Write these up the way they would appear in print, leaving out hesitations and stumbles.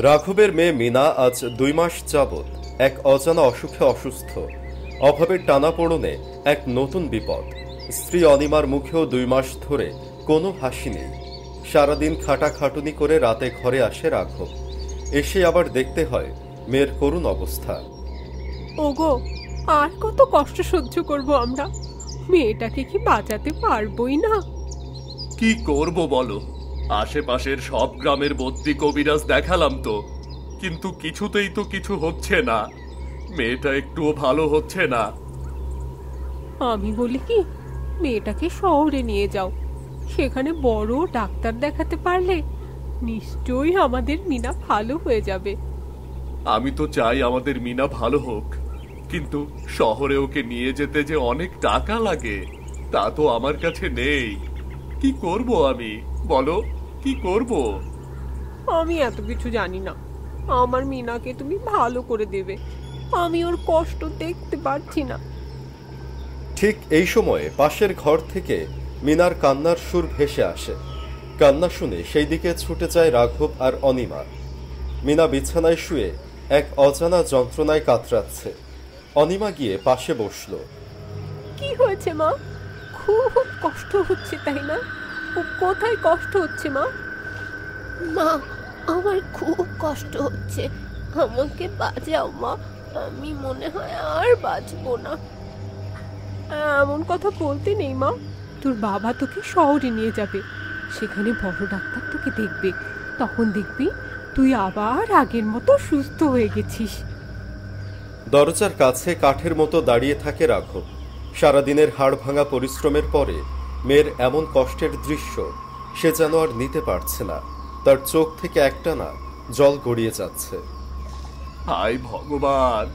রাঘবের মেয়ে মিনা আজ ২ মাস যাবৎ এক অজানা অসুখে অসুস্থ। অভাবের টানাপোড়েনে এক নতুন বিপদ। স্ত্রী অনিমার মুখেও ২ মাস ধরে কোনো হাসি নেই। সারাদিন খাটাখাটুনি করে রাতে ঘরে আসে রাঘব। এসে আবার দেখতে হয় মেয়ের করুণ অবস্থা। ওগো, আর কত কষ্ট সহ্য করব আমরা? মেয়েটাকে কি বাঁচাতে পারবোই না? কি করব বলো? আশেপাশের সব গ্রামের বদ্যি কবিরাজ দেখালাম তো, কিন্তু কিছুতেই তো কিছু হচ্ছে না। মেয়েটা একটুও ভালো হচ্ছে না। আমি বলি কি, মেয়েটাকে শহরে নিয়ে যাও। সেখানে বড় ডাক্তার দেখাতে পারলে নিশ্চয়ই আমাদের মিনা ভালো হয়ে যাবে। আমি তো চাই আমাদের মিনা ভালো হোক, কিন্তু শহরে ওকে নিয়ে যেতে যে অনেক টাকা লাগে, তা তো আমার কাছে নেই। কি করব আমি, বলো কি করব? আমি এত কিছু জানি না। আমার মিনাকে তুমি ভালো করে দেবে। আমি ওর কষ্ট দেখতে পারছি না। ঠিক এই সময়ে পাশের ঘর থেকে মিনার কান্নার সুর ভেসে আসে। কান্না শুনে সেই দিকে ছুটে যায় রাঘব আর অনিমা। মিনা বিছানায় শুয়ে এক অজানা যন্ত্রণায় কাতরাচ্ছে। অনিমা গিয়ে পাশে বসল। কি হয়েছে মা? খুব কষ্ট হচ্ছে তাই না? ও কোথায় কষ্ট হচ্ছে মা? মা, আমার খুব কষ্ট হচ্ছে। আমাকে বাঁচাও মা, আমি মনে হয় আর বাঁচবো না। এমন কথা বলতে নেই মা। তোর বাবা তোকে শহরে নিয়ে যাবে। সেখানে বড় ডাক্তার তোকে দেখবে। তখন দেখবি তুই আবার আগের মতো সুস্থ হয়ে গেছিস। দরজার কাছে কাঠের মতো দাঁড়িয়ে থাকে রাঘব। সারাদিনের হাড় ভাঙা পরিশ্রমের পরে মেয়ের এমন কষ্টের দৃশ্য সে যেন আর নিতে পারছে না। তার চোখ থেকে একটানা জল গড়িয়ে যাচ্ছে। হায় ভগবান,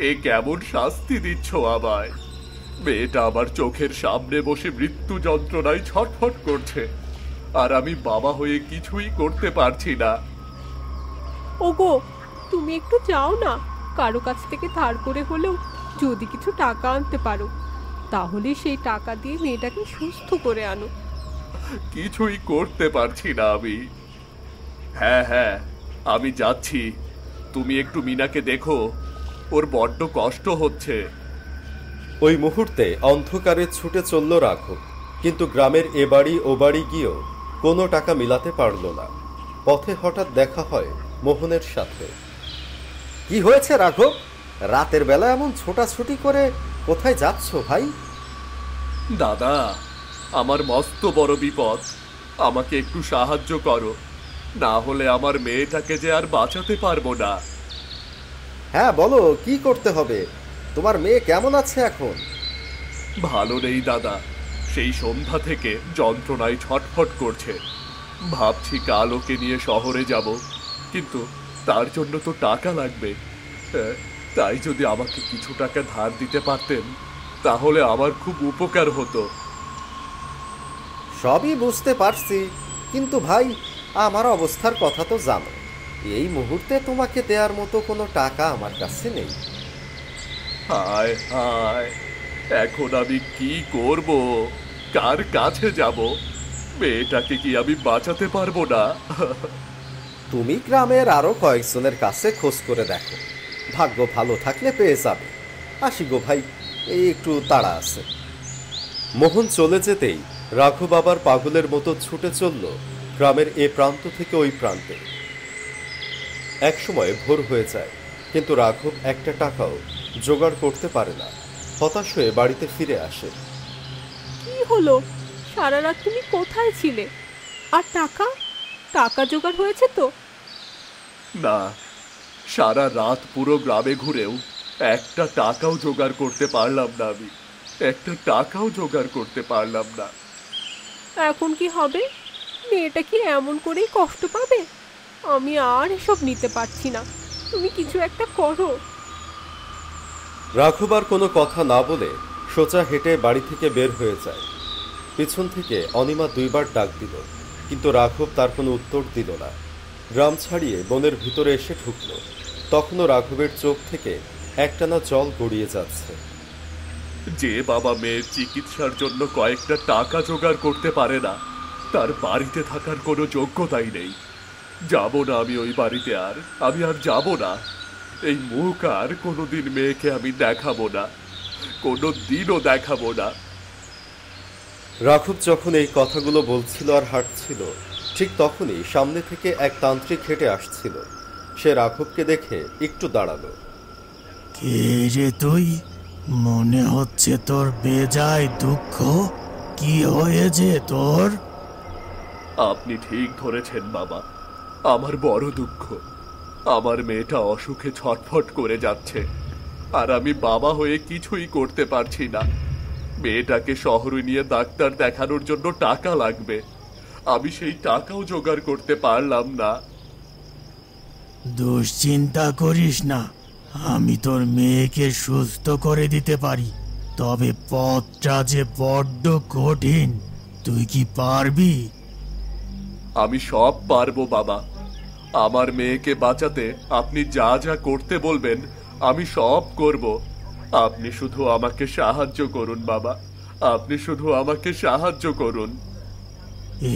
এ কেমন শাস্তি দিচ্ছ আমায়? মেয়েটা আমার চোখের সামনে বসে মৃত্যু যন্ত্রণায় ছটফট করছে, আর আমি বাবা হয়ে কিছুই করতে পারছি না। ওগো, তুমি একটু যাও না। কারো কাছ থেকে ধার করে হলেও যদি কিছু টাকা আনতে পারো, তাহলে সেই টাকা দিয়ে মেয়েটাকে সুস্থ করে আনো। কিছুই করতে পারছি না আমি। হ্যাঁ হ্যাঁ, আমি যাচ্ছি। তুমি একটু মিনাকে দেখো, ওর বড্ড কষ্ট হচ্ছে। ওই মুহূর্তে অন্ধকারে ছুটে চলল রাঘব, কিন্তু গ্রামের এ বাড়ি ও বাড়ি গিয়েও কোনো টাকা মিলাতে পারল না। পথে হঠাৎ দেখা হয় মোহনের সাথে। কি হয়েছে রাঘব? রাতের বেলা এমন ছোটাছুটি করে কোথায় যাচ্ছ ভাই? দাদা, আমার মস্ত বড় বিপদ। আমাকে একটু সাহায্য করো, না হলে আমার মেয়েটাকে যে আর বাঁচাতে পারবো না। হ্যাঁ বলো, কি করতে হবে? তোমার মেয়ে কেমন আছে এখন? ভালো নেই দাদা, সেই সন্ধ্যা থেকে যন্ত্রণায় ছটফট করছে। ভাবছি কাল ওকে নিয়ে শহরে যাব, কিন্তু তার জন্য তো টাকা লাগবে। তাই যদি আমাকে কিছু টাকা ধার দিতে পারতেন, তাহলে আমার খুব উপকার হতো। সবই বুঝতে পারছি, কিন্তু ভাই আমার অবস্থার কথা তো জানো। এই মুহূর্তে তোমাকে দেওয়ার মতো কোনো টাকা আমার কাছে নেই। হায় হায়, এখন আমি কি করব? কার কাছে যাব? মেয়েটাকে কি আমি বাঁচাতে পারবো না? তুমি গ্রামের আরো কয়েকজনের কাছে খোঁজ করে দেখো, ভাগ্য ভালো থাকলে পেয়ে যাবে। আসি গো ভাই, এই একটু তাড়া আছে। মোহন চলে যেতেই রাঘব আবার পাগলের মতো ছুটে চলল গ্রামের এ প্রান্ত থেকে ওই প্রান্তে। একসময় ভোর হয়ে যায়, কিন্তু রাঘব একটা টাকাও জোগাড় করতে পারে না। হতাশ হয়ে বাড়িতে ফিরে আসে। কি হলো? সারা রাত তুমি কোথায় ছিলে? আর টাকা টাকা জোগাড় হয়েছে তো? না, সারা রাত পুরো গ্রামে ঘুরেও একটা টাকাও জোগাড় করতে পারলাম না। আমি একটা টাকাও জোগাড় করতে পারলাম না। এখন কি হবে? মেয়েটা কি এমন করেই কষ্ট পাবে? আমি আর এসব নিতে পারছি না। তুমি কিছু একটা করো। রাঘব আর কোনো কথা না বলে সোজা হেঁটে বাড়ি থেকে বের হয়ে যায়। পিছন থেকে অনিমা 2 বার ডাক দিল, কিন্তু রাঘব তার কোনো উত্তর দিল না। গ্রাম ছাড়িয়ে বনের ভিতরে এসে ঢুকল। তখনও রাঘবের চোখ থেকে একটানা জল গড়িয়ে যাচ্ছে। যে বাবা মেয়ের চিকিৎসার জন্য কয়েকটা টাকা জোগাড় করতে পারে না, তার বাড়িতে থাকার কোনো যোগ্যতাই নেই। যাব না আমি ওই বাড়িতে, আমি আর যাব না। এই মুখ আর কোনোদিন মেয়েকে আমি দেখাবো না, কোনো দিনও দেখাবো না। রাঘব যখন এই কথাগুলো বলছিল আর হাঁটছিল, ঠিক তখনই সামনে থেকে এক তান্ত্রিক হেঁটে আসছিল। সে রাঘবকে দেখে একটু দাঁড়ালো। কে রে তুই? মনে হচ্ছে তোর বেজায় দুঃখ। কি হয়েছে তোর? আপনি ঠিক ধরেছেন বাবা, আমার বড় দুঃখ। আমার মেয়েটা অসুখে ছটফট করে যাচ্ছে, আর আমি বাবা হয়ে কিছুই করতে পারছি না। মেয়েটাকে শহরে নিয়ে ডাক্তার দেখানোর জন্য টাকা লাগবে, আমি সেই টাকাও জোগাড় করতে পারলাম না। দুশ্চিন্তা করিস না, আমি তোর মেয়েকে সুস্থ করে দিতে পারি। তবে পথটা যে বড্ড কঠিন। তুই কি পারবি? আমি সব পারবো বাবা। আমার মেয়েকে বাঁচাতে আপনি যা যা করতে বলবেন আমি সব করব। আপনি শুধু আমাকে সাহায্য করুন বাবা, আপনি শুধু আমাকে সাহায্য করুন।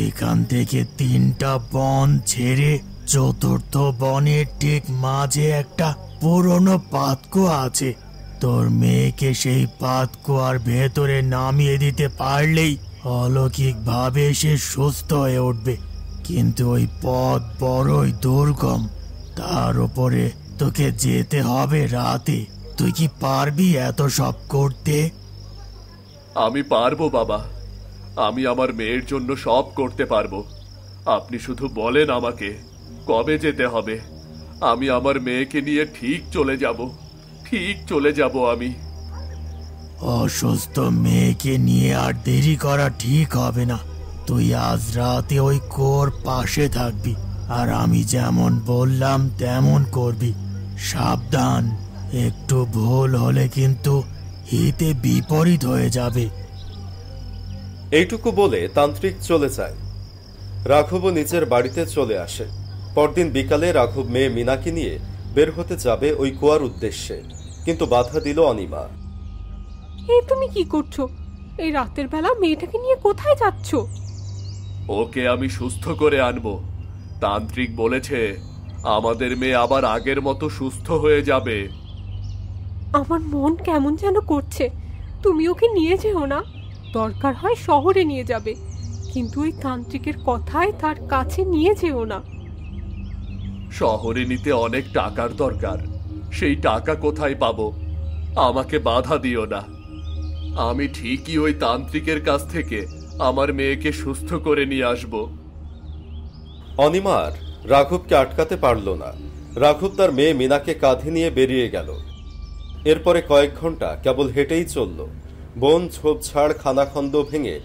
এখান থেকে 3টা বন ছেড়ে 4র্থ বনের ঠিক মাঝে একটা পুরনো পাতকুয়া আছে। তোর মেয়েকে সেই পাতকুয়ার ভেতরে নামিয়ে দিতে পারলেই অলৌকিক ভাবে সে সুস্থ হয়ে উঠবে। কিন্তু ওই পথ বড়ই দুর্গম, তার উপরে তোকে যেতে হবে রাতে। তুই কি পারবি এত সব করতে? আমি পারবো বাবা, আমি আমার মেয়ের জন্য সব করতে পারবো। আপনি শুধু বলেন আমাকে কবে যেতে হবে। আমি আমার মেয়েকে নিয়ে ঠিক চলে যাব আমি। অসুস্থ মেয়েকে নিয়ে আর দেরি করা ঠিক হবে না। তুই আজ রাতে ওই কুয়োর পাশে থাকবি, আর আমি যেমন বললাম তেমন করবি। সাবধান, একটু ভুল হলে কিন্তু হিতে বিপরীত হয়ে যাবে। এইটুকু বলে তান্ত্রিক চলে যায়। রাঘবও নিজের বাড়িতে চলে আসে। পরদিন বিকালে রাঘব মেয়ে মিনাকে নিয়ে বের হতে যাবে ওই কুয়ার উদ্দেশ্যে, কিন্তু বাধা দিল অনিমা। এই তুমি কি করছো? এই রাতের বেলা মেয়েটাকে নিয়ে কোথায় যাচ্ছ? ওকে আমি সুস্থ করে আনবো। তান্ত্রিক বলেছে আমাদের মেয়ে আবার আগের মতো সুস্থ হয়ে যাবে। আমার মন কেমন যেন করছে। তুমি ওকে নিয়ে যেও না, দরকার হয় শহরে নিয়ে যাবে, কিন্তু ওই তান্ত্রিকের কথায় তার কাছে নিয়ে যেও না। শহরে নিতে অনেক টাকার দরকার, সেই টাকা কোথায় পাবো? আমাকে বাধা দিও না, আমি ঠিকই ওই তান্ত্রিকের কাছ থেকে আমার মেয়েকে সুস্থ করে নিয়ে আসবো। অনিমার রাঘবকে আটকাতে পারল না। রাঘব তার মেয়ে মিনাকে কাঁধে নিয়ে বেরিয়ে গেল। এরপরে কয়েক ঘন্টা কেবল হেঁটেই চলল। বন ঝোপঝাড় খানাখন্দ ভেঙে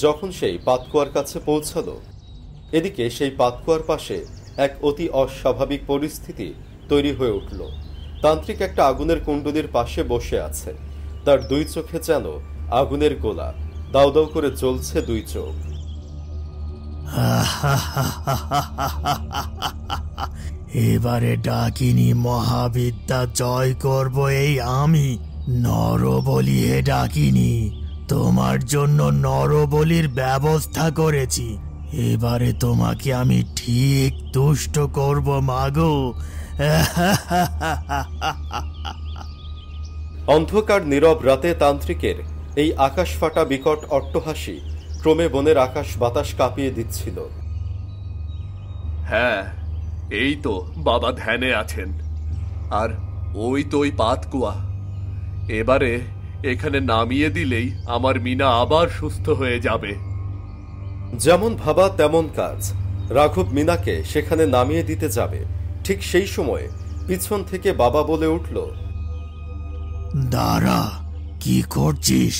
যখন সেই পাতকুয়ার কাছে পৌঁছালো, এদিকে সেই পাতকুয়ার পাশে এক অতি অস্বাভাবিক পরিস্থিতি তৈরি হয়ে উঠল। তান্ত্রিক একটা আগুনের কুণ্ডুলির পাশে বসে আছে। তার 2 চোখে যেন আগুনের গোলা, দাউ দাউ করে জ্বলছে 2 চোখ। এবারে ডাকিনী মহাবিদ্যা জয় করব এই আমি, নরবলি। হে ডাকিনী, তোমার জন্য নরবলির ব্যবস্থা করেছি। এবারে তোমাকে আমি ঠিক তুষ্ট করব মাগো। অন্ধকার নীরব রাতে তান্ত্রিকের এই আকাশ ফাটা বিকট অট্টহাসি ক্রমে বনের আকাশ বাতাস কাঁপিয়ে দিচ্ছিল। হ্যাঁ, এই তো বাবা ধ্যানে আছেন, আর ওই তো ওই পাতকুয়া। এবারে এখানে নামিয়ে দিলেই আমার মিনা আবার সুস্থ হয়ে যাবে। যেমন ভাবা তেমন কাজ। রাঘব মিনাকে সেখানে নামিয়ে দিতে যাবে, ঠিক সেই সময়ে পিছন থেকে বাবা বলে উঠল, দাঁড়া, কি করছিস?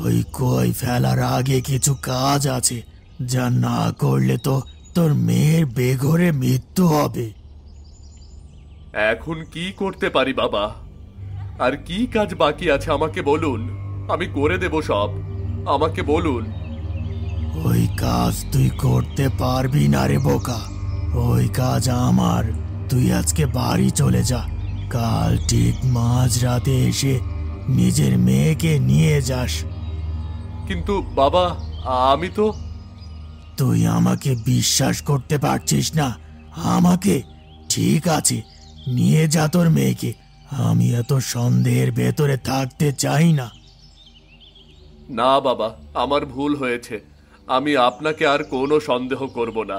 ওই কই ফেলার আগে কিছু কাজ আছে, যা না করলে তো তোর মেয়ের বেঘরে মৃত্যু হবে। এখন কি করতে পারি বাবা? আর কি কাজ বাকি আছে আমাকে বলুন, আমি করে দেব সব। আমাকে বলুন। ওই কাজ তুই করতে পারবি না রে বোকা, ওই কাজ আমার। তুই আজকে বাড়ি চলে যা, কাল ঠিক মাঝরাতে এসে নিজের মেয়েকে নিয়ে যাস। কিন্তু বাবা, আমি তো... তুই আমাকে বিশ্বাস করতে পারছিস না? আমাকে? ঠিক আছে, নিয়ে যা তোর মেয়েকে। আমি এত সন্দেহের ভেতরে থাকতে চাই না। না বাবা, আমার ভুল হয়েছে। আমি আপনাকে আর কোনো সন্দেহ করব না।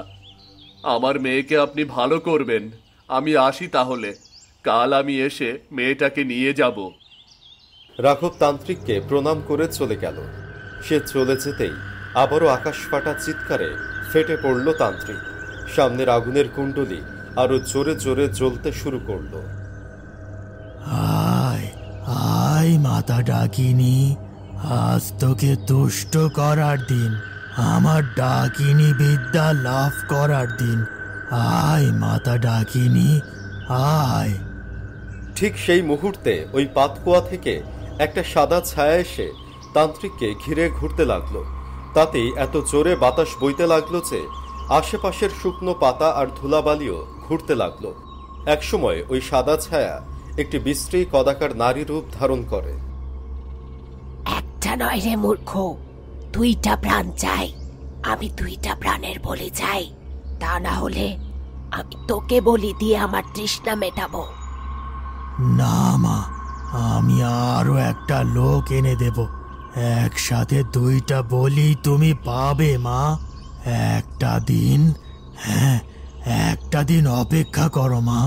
আমার মেয়েকে আপনি ভালো করবেন। আমি আসি তাহলে। কাল আমি এসে মেয়েটাকে নিয়ে যাব। রাঘব তান্ত্রিককে প্রণাম করে চলে গেল। সে চলে যেতেই আবারও আকাশ ফাটা চিৎকারে ফেটে পড়ল তান্ত্রিক। সামনের আগুনের কুণ্ডলী আরো জোরে জোরে জ্বলতে শুরু করলো। আয় আয় মাতা ডাকিনী, আজ তোকে তুষ্ট করার দিন, আমার ডাকিনী বিদ্যা লাভ করার দিন। আয় মাতা ডাকিনী, আয়। ঠিক সেই মুহূর্তে ওই পাতকুয়া থেকে একটা সাদা ছায়া এসে তান্ত্রিককে ঘিরে ঘুরতে লাগলো। তাতেই এত জোরে বাতাস বইতে লাগলো যে আশেপাশের শুকনো পাতা আর ধুলাবালিও ঘুরতে লাগলো। একসময় ওই সাদা ছায়া একটি বিশ্রী কদাকার নারী রূপ ধারণ করে। একটা নয় রে মূর্খ, 2টা প্রাণ চাই। আমি 2টা প্রাণের বলি চাই, তা না হলে আমি তোকে বলি দিয়ে আমার তৃষ্ণা মেটাবো। না মা, আমি আরো একটা লোক এনে দেব। একসাথে 2টা বলি তুমি পাবে মা। একটা দিন, হ্যাঁ একটা দিন অপেক্ষা করো মা।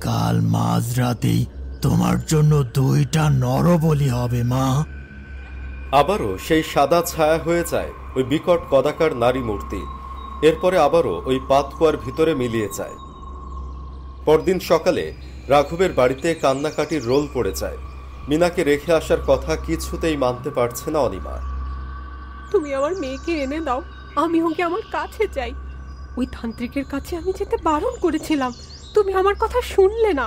কাল মাঝরাতেই তোমার জন্য 2টা নরবলি হবে মা। আবারও সেই সাদা ছায়া হয়ে যায় ওই বিকট কদাকার নারী মূর্তি। এরপরে আবারও ওই পাতকুয়ার ভিতরে মিলিয়ে যায়। পরদিন সকালে রাঘবের বাড়িতে কান্নাকাটির রোল পড়ে যায়। মিনাকে রেখে আসার কথা কিছুতেই মানতে পারছে না অনিমা। তুমি আমার মেয়েকে এনে দাও, আমি ওকে আমার কাছে চাই। ওই তান্ত্রিকের কাছে আমি যেতে বারণ করেছিলাম, তুমি আমার কথা শুনলে না।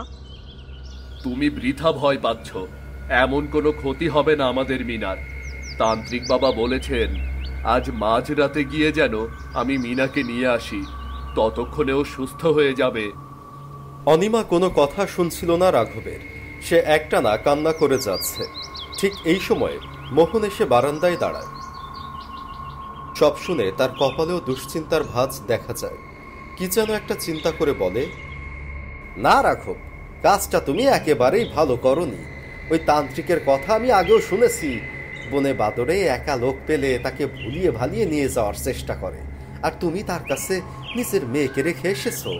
তুমি বৃথা ভয় পাচ্ছ। এমন কোনো ক্ষতি হবে না আমাদের মিনার। তান্ত্রিক বাবা বলেছেন আজ মাঝরাতে গিয়ে যেন আমি মিনাকে নিয়ে আসি, ততক্ষণেও সুস্থ হয়ে যাবে। অনিমা কোনো কথা শুনছিল না রাঘবের। সে একটানা কান্না করে যাচ্ছে। ঠিক এই সময় মোহন এসে বারান্দায় দাঁড়ায়। সব শুনে তার কপালেও দুশ্চিন্তার ভাঁজ দেখা যায়। কি যেন একটা চিন্তা করে বলে, না রাঘব, কাজটা তুমি একেবারেই ভালো করনি। ওই তান্ত্রিকের কথা আমি আগেও শুনেছি। বনে বাদরে একা লোক পেলে তাকে ভুলিয়ে ভালিয়ে নিয়ে যাওয়ার চেষ্টা করে, আর তুমি তার কাছে নিজের মেয়েকে রেখে এসেছো।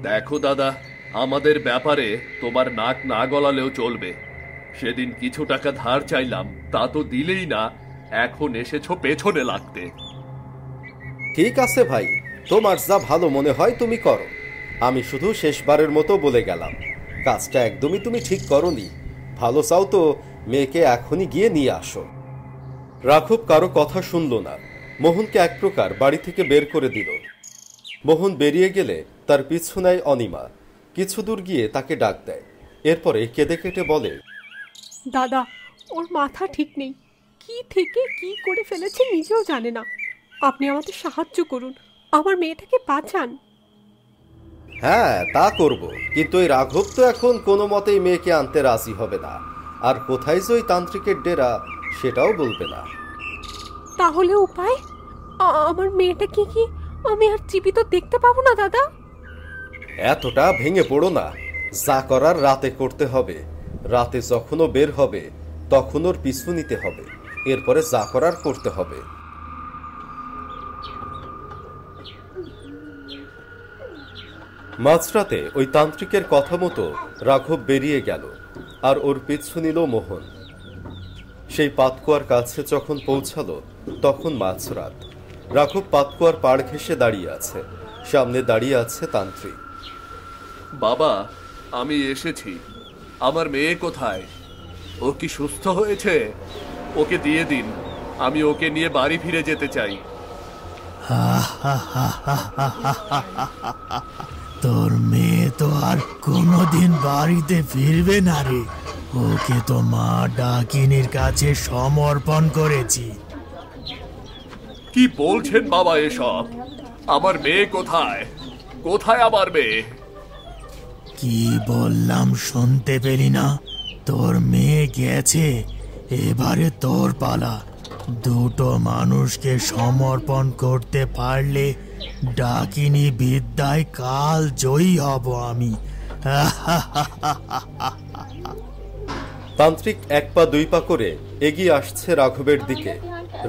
দেখো দাদা, আমাদের ব্যাপারে তোমার নাক না গলালেও চলবে। সেদিন কিছু টাকা ধার চাইলাম, তা তো দিলেই না। এখন এসেছো পেছনে লাগতে। ঠিক আছে ভাই, তোমার যা ভালো মনে হয় তুমি করো। আমি শুধু শেষবারের মতো বলে গেলাম, কাজটা একদমই তুমি ঠিক করনি। ভালো চাও তো মেয়েকে এখনই গিয়ে নিয়ে আসো। রাঘব কারো কথা শুনল না। মোহনকে এক প্রকার বাড়ি থেকে বের করে দিল। মোহন বেরিয়ে গেলে তার পিছু নেয় অনিমা। কিছু দূর গিয়ে তাকে ডাক দেয়। এরপরে কেঁদে কেটে বলে, দাদা, ওর মাথা ঠিক নেই, কি থেকে কি করে ফেলেছে নিজেও জানে না। আপনি আমাদের সাহায্য করুন, আমার মেয়েটাকে বাঁচান। হ্যাঁ তা করব, কিন্তু ওই রাঘব তো এখন কোনো মতেই মেয়েকে আনতে রাজি হবে না। আর কোথায় যে ওই তান্ত্রিকের ডেরা সেটাও বলবে না। তাহলে উপায়? আমার মেয়েটাকে কি আমি আর জীবিত দেখতে পাবো না দাদা? এতটা ভেঙে পড়ো না। যা করার রাতে করতে হবে। রাতে যখনও বের হবে তখন ওর পিছু নিতে হবে। এরপরে যা করার করতে হবে। মাঝরাতে ওই তান্ত্রিকের কথা মতো রাঘব বেরিয়ে গেল, আর ওর পিছু নিল মোহন। সেই পাতকুয়ার কাছে যখন পৌঁছালো তখন মাঝরাত। রাঘব পাতকুয়ার পাড় ঘেঁষে দাঁড়িয়ে আছে। সামনে দাঁড়িয়ে আছে তান্ত্রিক। বাবা, আমি এসেছি। আমার মেয়ে কোথায়? ও কি সুস্থ হয়েছে? ওকে দিয়ে দিন, আমি ওকে নিয়ে বাড়ি ফিরে যেতে চাই। তোর মেয়ে তো আর কোনোদিন বাড়িতে ফিরবে না রে। ওকে তো মা ডাকিনীর কাছে সমর্পণ করেছি। কি বলছেন বাবা এসব? আমার মেয়ে কোথায়? কোথায় আমার মেয়ে? কি বললাম শুনতে পেলি না? তোর মেয়ে গেছে, এবারে তোর পালা। দুটো মানুষকে সমর্পণ করতে পারলে ডাকিনী বিদ্যায় কাল জয়ী হব আমি। তান্ত্রিক এক পা দুই পা করে এগিয়ে আসছে রাঘবের দিকে।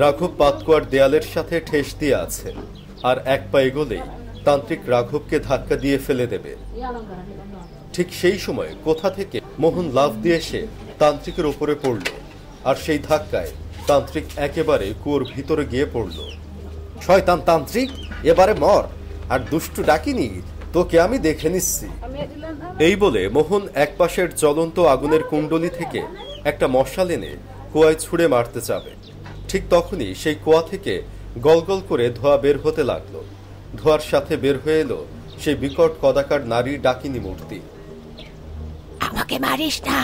রাঘব পাতকুয়ার দেয়ালের সাথে ঠেস দিয়ে আছে, আর এক পা এগোলেই তান্ত্রিক রাঘবকে ধাক্কা দিয়ে ফেলে দেবে। ঠিক সেই সময় কোথা থেকে মোহন লাফ দিয়ে এসে তান্ত্রিকের উপরে পড়ল, আর সেই ধাক্কায় তান্ত্রিক একেবারে কুয়োর ভিতরে গিয়ে পড়ল। শয়তান তান্ত্রিক, এবারে মর, আর দুষ্টু ডাকিনি তোকে আমি দেখে নিচ্ছি। এই বলে মোহন এক পাশের জ্বলন্ত আগুনের কুণ্ডলি থেকে একটা মশাল এনে কুয়ায় ছুঁড়ে মারতে যাবে। ঠিক তখনই সেই কুয়া থেকে গলগল করে ধোঁয়া বের হতে লাগলো। ধোঁয়ার সাথে বের হয়ে এলো সেই বিকট কদাকার নারী ডাকিনী মূর্তি। আমাকে মারিস না,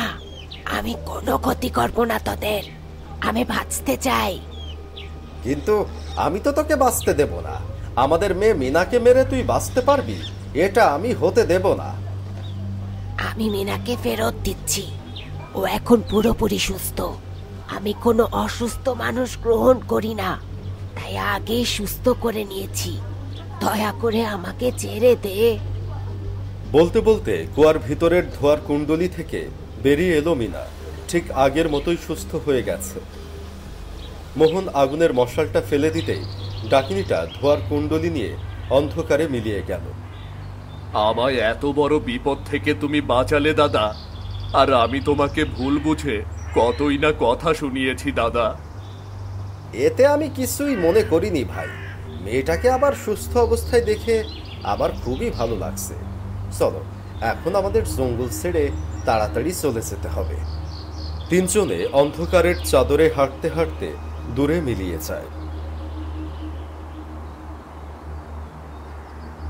আমি কোনো ক্ষতি করব না তোদের, আমি বাঁচতে চাই। কিন্তু আমি তো তোকে বাঁচতে দেব না। আমাদের মেয়ে মিনাকে মেরে তুই বাঁচতে পারবি? এটা আমি হতে দেব না। আমি মিনাকে ফেরত দিচ্ছি, ও এখন পুরোপুরি সুস্থ। আমি কোনো অসুস্থ মানুষ গ্রহণ করি না, তাই আগেই সুস্থ করে নিয়েছি। দয়া করে আমাকে ছেড়ে দে। বলতে বলতে কুয়ার ভিতরের ধোঁয়ার কুণ্ডলি থেকে বেরিয়ে এলো মিনা, ঠিক আগের মতোই সুস্থ হয়ে গেছে। মোহন আগুনের মশালটা ফেলে দিতেই ডাকিনীটা ধোঁয়ার কুণ্ডলি নিয়ে অন্ধকারে মিলিয়ে গেল। আমায় এত বড় বিপদ থেকে তুমি বাঁচালে দাদা, আর আমি তোমাকে ভুল বুঝে কতই না কথা শুনিয়েছি দাদা। এতে আমি কিছুই মনে করিনি ভাই। মেয়েটাকে আবার সুস্থ অবস্থায় দেখে আমার খুবই ভালো লাগছে। চলো এখন আমাদের জঙ্গল ছেড়ে তাড়াতাড়ি চলে যেতে হবে। তিনজনে অন্ধকারের চাদরে হাঁটতে হাঁটতে দূরে মিলিয়ে যায়।